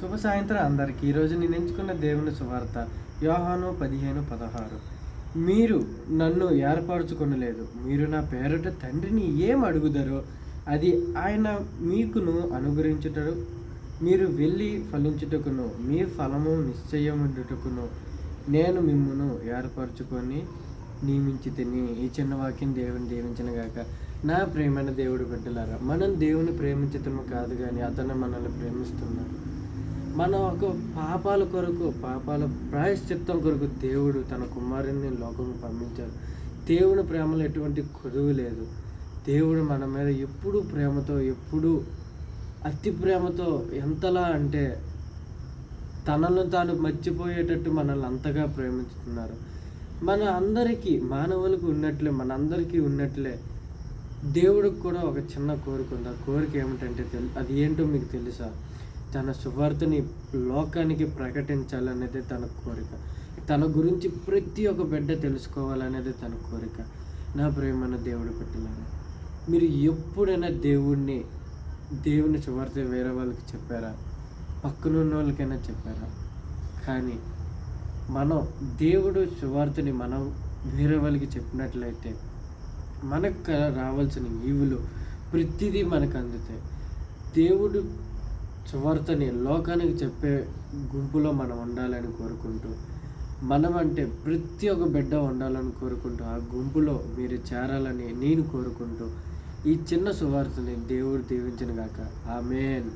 శుభ సాయంత్రం అందరికీ. ఈరోజు నేను ఎంచుకున్న దేవుని సువార్త యోహాను 15:16. మీరు నన్ను ఏర్పరచుకొనలేదు, మీరు నా పేరట తండ్రిని ఏం అడుగుదరో అది ఆయన మీకును అనుగ్రహించుటరు. మీరు వెళ్ళి ఫలించుటకును మీ ఫలము నిశ్చయముండుటకును నేను మిమ్మును ఏర్పరచుకొని నియమించి తిని. ఈ చిన్న వాక్యం దేవుని దీవించిన గాక. నా ప్రేమైన దేవుడు బిడ్డలారా, మనం దేవుని ప్రేమించటము కాదు కానీ అతను మనల్ని ప్రేమిస్తున్నాడు. మన ఒక పాపాల కొరకు, పాపాల ప్రాయశ్చిత్తం కొరకు దేవుడు తన కుమారుని లోకము పంపించారు. దేవుని ప్రేమలో ఎటువంటి కొదువు లేదు. దేవుడు మన మీద ఎప్పుడూ ప్రేమతో, ఎప్పుడూ అతి ప్రేమతో, ఎంతలా అంటే తనను తాను మర్చిపోయేటట్టు మనల్ని అంతగా ప్రేమిస్తున్నారు. మన అందరికీ, మానవులకు ఉన్నట్లే, మనందరికీ ఉన్నట్లే దేవుడికి కూడా ఒక చిన్న కోరిక ఉంది. ఆ కోరిక ఏమిటంటే అది ఏంటో మీకు తెలుసా? తన సువార్తని లోకానికి ప్రకటించాలనేది తన కోరిక. తన గురించి ప్రతి ఒక్క బిడ్డ తెలుసుకోవాలనేది తన కోరిక. నా ప్రియమైన దేవుడు బిడ్డలారా, మీరు ఎప్పుడైనా దేవుని సువార్త వేరే వాళ్ళకి చెప్పారా? పక్కనున్న వాళ్ళకైనా చెప్పారా? కానీ మనం దేవుడు సువార్తని మనం వేరే వాళ్ళకి చెప్పినట్లయితే మనకు రావాల్సిన ఈవులు ప్రతిదీ మనకు అందుతాయి. దేవుడు సువార్తని లోకానికి చెప్పే గుంపులో మనం ఉండాలని కోరుకుంటూ, మనం అంటే ప్రతి ఒక్క బిడ్డ ఉండాలని కోరుకుంటూ, ఆ గుంపులో మీరు చేరాలని నేను కోరుకుంటూ, ఈ చిన్న సువార్తని దేవుడు దీవించును గాక. ఆమేన్.